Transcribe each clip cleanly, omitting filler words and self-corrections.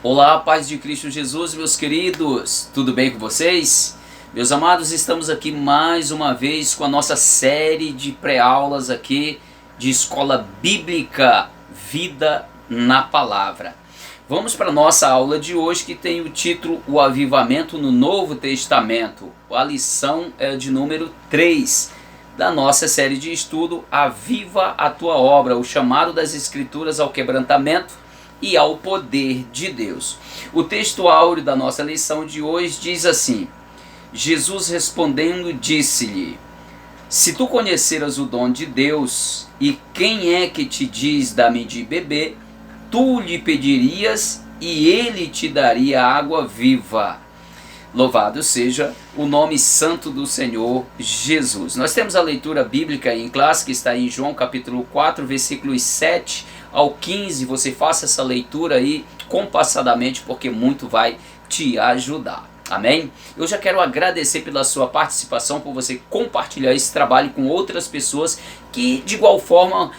Olá, paz de Cristo Jesus, meus queridos, tudo bem com vocês? Meus amados, estamos aqui mais uma vez com a nossa série de pré-aulas aqui de Escola Bíblica Vida na Palavra. Vamos para a nossa aula de hoje, que tem o título O Avivamento no Novo Testamento. A lição é de número 3 da nossa série de estudo Aviva a Tua Obra, o chamado das Escrituras ao quebrantamento e ao poder de Deus. O texto áureo da nossa lição de hoje diz assim: Jesus respondendo disse-lhe: se tu conheceras o dom de Deus e quem é que te diz dá-me de beber, tu lhe pedirias e ele te daria água viva. Louvado seja o nome santo do Senhor Jesus. Nós temos a leitura bíblica em classe, que está em João capítulo 4, versículos 7 ao 15. Você faça essa leitura aí compassadamente, porque muito vai te ajudar. Amém? Eu já quero agradecer pela sua participação, por você compartilhar esse trabalho com outras pessoas, que de igual forma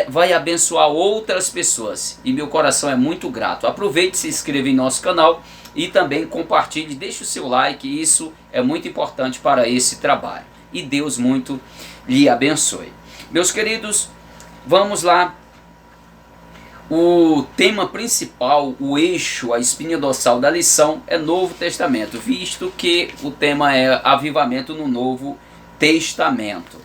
vai abençoar outras pessoas. E meu coração é muito grato. Aproveite e se inscreva em nosso canal e também compartilhe, deixe o seu like, isso é muito importante para esse trabalho. E Deus muito lhe abençoe. Meus queridos, vamos lá. O tema principal, o eixo, a espinha dorsal da lição é Novo Testamento, visto que o tema é avivamento no Novo Testamento.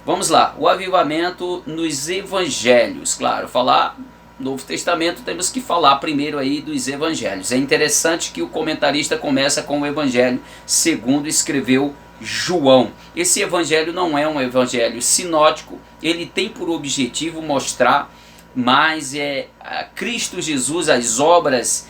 Vamos lá, o avivamento nos evangelhos. Claro, falar Novo Testamento temos que falar primeiro aí dos evangelhos. É interessante que o comentarista começa com o evangelho segundo escreveu João. Esse evangelho não é um evangelho sinótico, ele tem por objetivo mostrar mais Cristo Jesus, as obras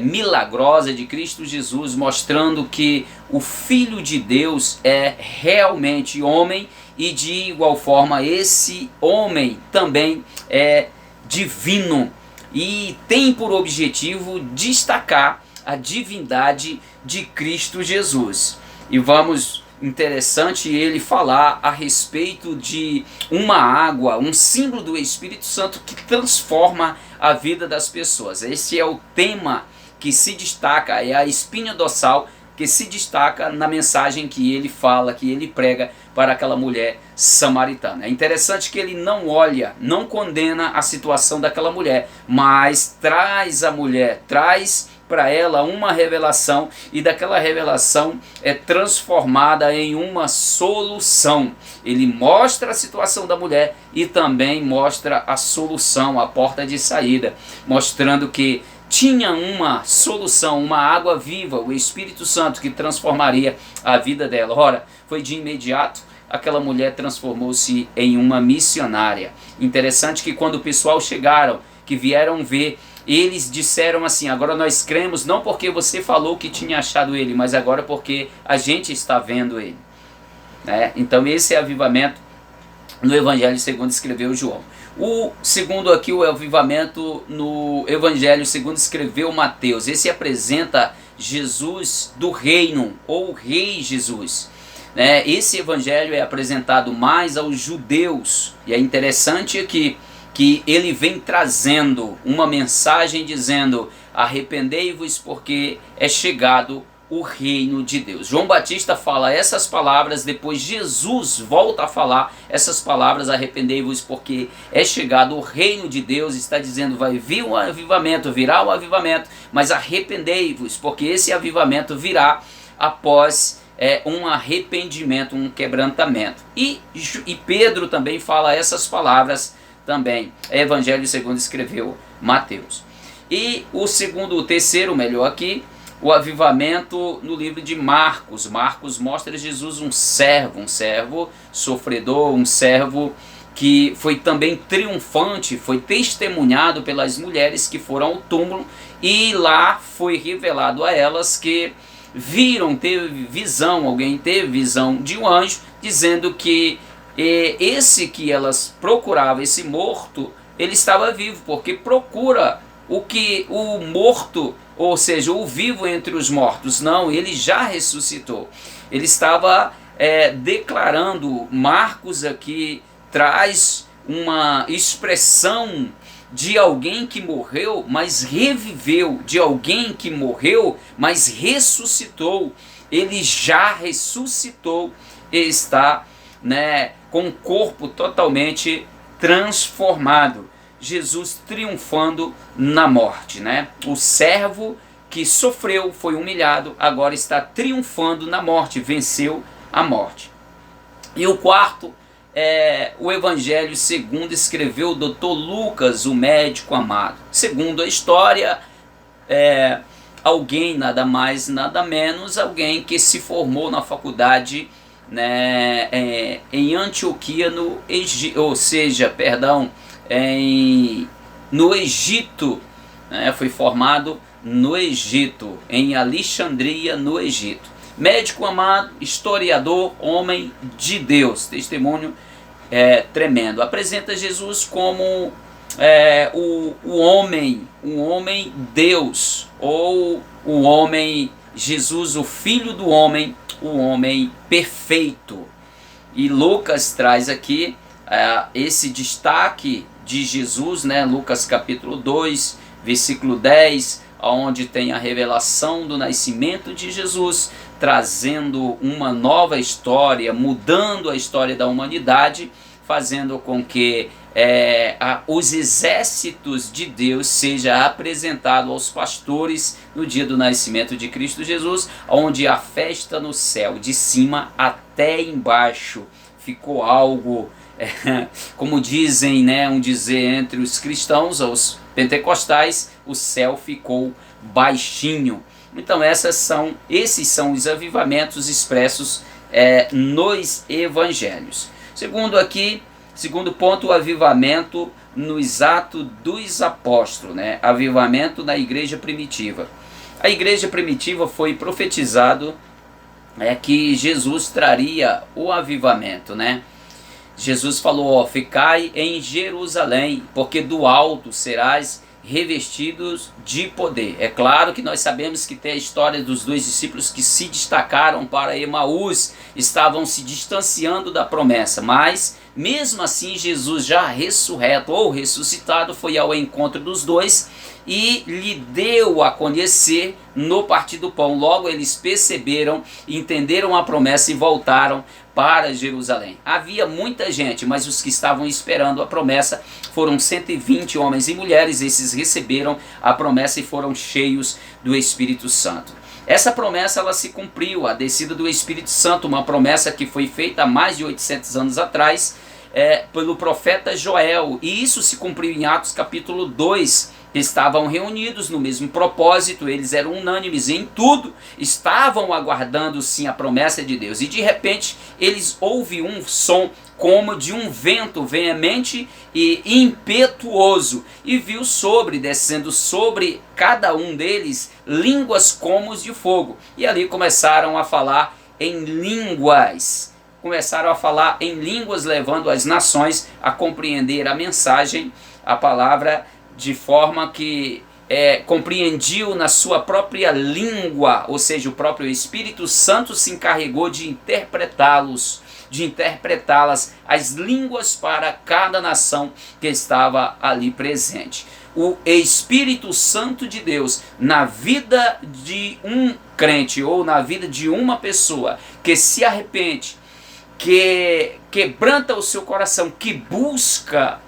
milagrosas de Cristo Jesus, mostrando que o Filho de Deus é realmente homem e de igual forma esse homem também é divino e tem por objetivo destacar a divindade de Cristo Jesus. E vamos, interessante ele falar a respeito de uma água, um símbolo do Espírito Santo que transforma a vida das pessoas. Esse é o tema que se destaca, é a espinha dorsal que se destaca na mensagem que ele fala, que ele prega para aquela mulher samaritana. É interessante que ele não olha, não condena a situação daquela mulher, mas traz a mulher, traz para ela uma revelação, e daquela revelação é transformada em uma solução. Ele mostra a situação da mulher e também mostra a solução, a porta de saída, mostrando que tinha uma solução, uma água viva, o Espírito Santo que transformaria a vida dela. Ora, foi de imediato, aquela mulher transformou-se em uma missionária. Interessante que quando o pessoal chegaram, que vieram ver, eles disseram assim: agora nós cremos não porque você falou que tinha achado ele, mas agora porque a gente está vendo ele. Então esse é avivamento no Evangelho segundo escreveu João. O segundo aqui, o avivamento no Evangelho segundo escreveu Mateus. Esse apresenta Jesus do reino, ou Rei Jesus. Esse evangelho é apresentado mais aos judeus. E é interessante aqui que ele vem trazendo uma mensagem dizendo: arrependei-vos porque é chegado o reino de Deus. João Batista fala essas palavras, depois Jesus volta a falar essas palavras: arrependei-vos porque é chegado o reino de Deus. Está dizendo, vai vir um avivamento, virá um avivamento, mas arrependei-vos porque esse avivamento virá após um arrependimento, um quebrantamento. E Pedro também fala essas palavras também, Evangelho segundo escreveu Mateus. E o terceiro melhor aqui, o avivamento no livro de Marcos. Marcos mostra Jesus um servo sofredor, um servo que foi também triunfante, foi testemunhado pelas mulheres que foram ao túmulo, e lá foi revelado a elas que teve visão, alguém teve visão de um anjo, dizendo que esse que elas procuravam, esse morto, ele estava vivo, porque procura o morto, ou seja, o vivo entre os mortos. Não, ele já ressuscitou. Ele estava declarando. Marcos aqui traz uma expressão de alguém que morreu, mas reviveu, de alguém que morreu, mas ressuscitou. Ele já ressuscitou e está, com o corpo totalmente transformado. Jesus triunfando na morte, O servo que sofreu, foi humilhado, agora está triunfando na morte, venceu a morte. E o quarto é o Evangelho segundo escreveu o Dr. Lucas, o médico amado. Segundo a história, alguém, nada mais, nada menos, alguém que se formou na faculdade, em Antioquia, no Egito, foi formado no Egito, em Alexandria, no Egito. Médico amado, historiador, homem de Deus, testemunho tremendo. Apresenta Jesus como o homem Deus, ou o homem Jesus, o Filho do homem, o homem perfeito. E Lucas traz aqui esse destaque de Jesus, Lucas capítulo 2, versículo 10, onde tem a revelação do nascimento de Jesus, trazendo uma nova história, mudando a história da humanidade, fazendo com que os exércitos de Deus seja apresentado aos pastores no dia do nascimento de Cristo Jesus, onde a festa no céu, de cima até embaixo, ficou algo, como dizem, um dizer entre os cristãos, os pentecostais, o céu ficou baixinho. Então esses são os avivamentos expressos nos evangelhos. Segundo ponto, o avivamento nos Atos dos Apóstolos, avivamento na igreja primitiva. A igreja primitiva foi profetizado que Jesus traria o avivamento, Jesus falou, ficai em Jerusalém, porque do alto serás revestidos de poder. É claro que nós sabemos que tem a história dos dois discípulos que se destacaram para Emaús, estavam se distanciando da promessa, mas mesmo assim Jesus já ressurreto ou ressuscitado foi ao encontro dos dois e lhe deu a conhecer no partir do pão. Logo eles perceberam, entenderam a promessa e voltaram para Jerusalém. Havia muita gente, mas os que estavam esperando a promessa foram 120 homens e mulheres. Esses receberam a promessa e foram cheios do Espírito Santo. Essa promessa ela se cumpriu, a descida do Espírito Santo, uma promessa que foi feita há mais de 800 anos atrás pelo profeta Joel, e isso se cumpriu em Atos capítulo 2, estavam reunidos no mesmo propósito, eles eram unânimes em tudo, estavam aguardando sim a promessa de Deus, e de repente eles ouvem um som como de um vento veemente e impetuoso, e viu descendo sobre cada um deles línguas como de fogo, e ali começaram a falar em línguas, levando as nações a compreender a mensagem, a palavra, de forma que compreendiam na sua própria língua, ou seja, o próprio Espírito Santo se encarregou de interpretá-las, as línguas para cada nação que estava ali presente. O Espírito Santo de Deus na vida de um crente ou na vida de uma pessoa que se arrepende, que quebranta o seu coração, que busca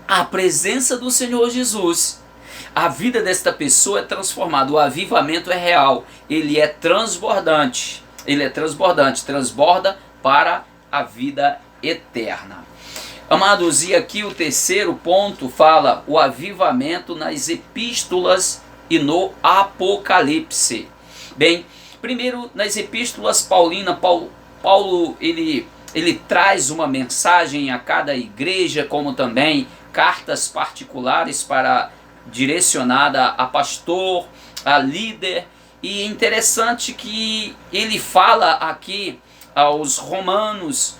a presença do Senhor Jesus, a vida desta pessoa é transformada. O avivamento é real, ele é transbordante, transborda para a vida eterna. Amados, e aqui o terceiro ponto fala o avivamento nas epístolas e no Apocalipse. Bem, primeiro nas epístolas paulinas, Paulo ele traz uma mensagem a cada igreja, como também cartas particulares direcionada a pastor, a líder, e é interessante que ele fala aqui aos romanos,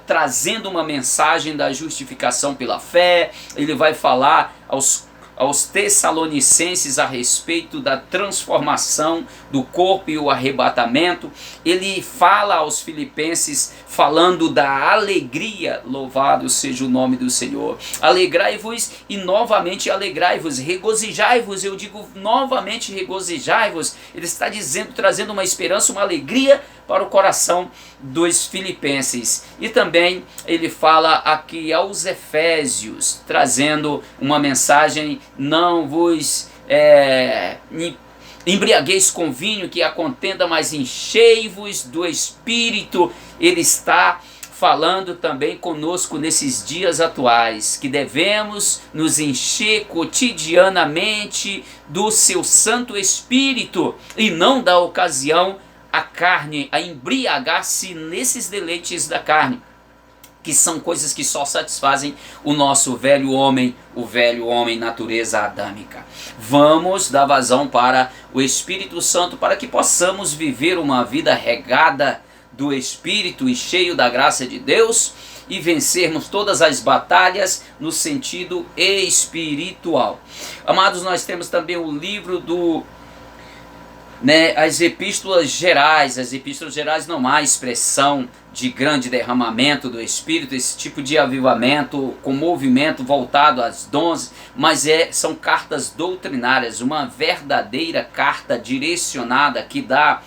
trazendo uma mensagem da justificação pela fé. Ele vai falar aos Tessalonicenses a respeito da transformação do corpo e o arrebatamento. Ele fala aos Filipenses falando da alegria, louvado seja o nome do Senhor. Alegrai-vos e novamente alegrai-vos, regozijai-vos, eu digo novamente regozijai-vos. Ele está dizendo, trazendo uma esperança, uma alegria para o coração dos filipenses. E também ele fala aqui aos Efésios, trazendo uma mensagem: não vos embriagueis com vinho, que a contenda, mas enchei-vos do Espírito. Ele está falando também conosco nesses dias atuais, que devemos nos encher cotidianamente do seu Santo Espírito e não dar ocasião à carne, a embriagar-se nesses deleites da carne, que são coisas que só satisfazem o nosso velho homem, o velho homem natureza adâmica. Vamos dar vazão para o Espírito Santo para que possamos viver uma vida regada do Espírito e cheio da graça de Deus e vencermos todas as batalhas no sentido espiritual. Amados, nós temos também o livro as epístolas gerais. As epístolas gerais não há expressão de grande derramamento do Espírito, esse tipo de avivamento com movimento voltado às dons, mas são cartas doutrinárias, uma verdadeira carta direcionada que dá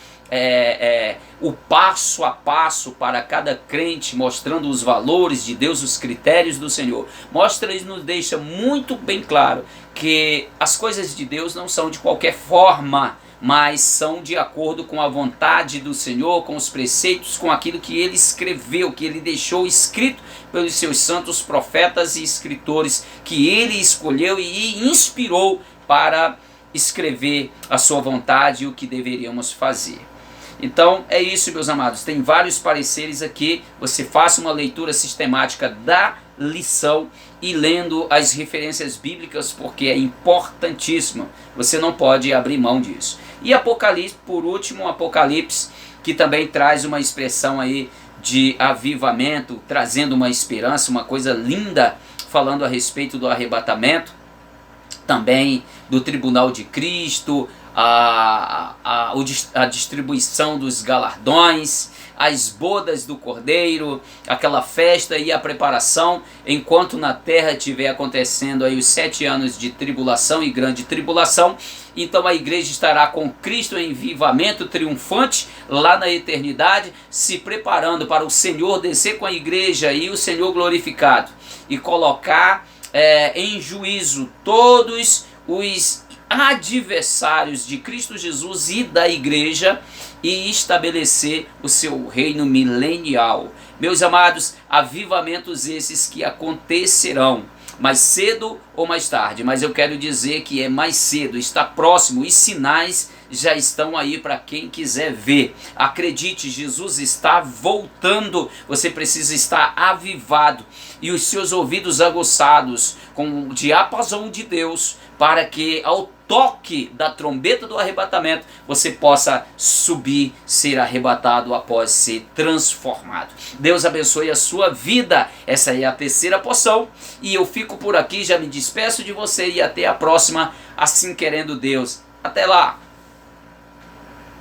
o passo a passo para cada crente, mostrando os valores de Deus, os critérios do Senhor. Mostra e nos deixa muito bem claro que as coisas de Deus não são de qualquer forma, mas são de acordo com a vontade do Senhor, com os preceitos, com aquilo que Ele escreveu, que Ele deixou escrito pelos seus santos profetas e escritores, que Ele escolheu e inspirou para escrever a sua vontade e o que deveríamos fazer. Então é isso, meus amados, tem vários pareceres aqui. Você faça uma leitura sistemática da lição e lendo as referências bíblicas, porque é importantíssimo, você não pode abrir mão disso. E Apocalipse, por último, Apocalipse, que também traz uma expressão aí de avivamento, trazendo uma esperança, uma coisa linda, falando a respeito do arrebatamento, também do tribunal de Cristo, a distribuição dos galardões, as bodas do Cordeiro, aquela festa e a preparação, enquanto na terra estiver acontecendo aí os 7 anos de tribulação e grande tribulação. Então a igreja estará com Cristo em vivamento triunfante lá na eternidade, se preparando para o Senhor descer com a igreja e o Senhor glorificado e colocar em juízo todos os adversários de Cristo Jesus e da igreja e estabelecer o seu reino milenial. Meus amados, avivamentos esses que acontecerão mais cedo ou mais tarde, mas eu quero dizer que é mais cedo, está próximo e sinais já estão aí para quem quiser ver. Acredite, Jesus está voltando, você precisa estar avivado e os seus ouvidos aguçados com o diapasão de Deus, para que ao toque da trombeta do arrebatamento você possa subir, ser arrebatado após ser transformado. Deus abençoe a sua vida. Essa é a terceira porção e eu fico por aqui, já me despeço de você e até a próxima, assim querendo Deus. Até lá!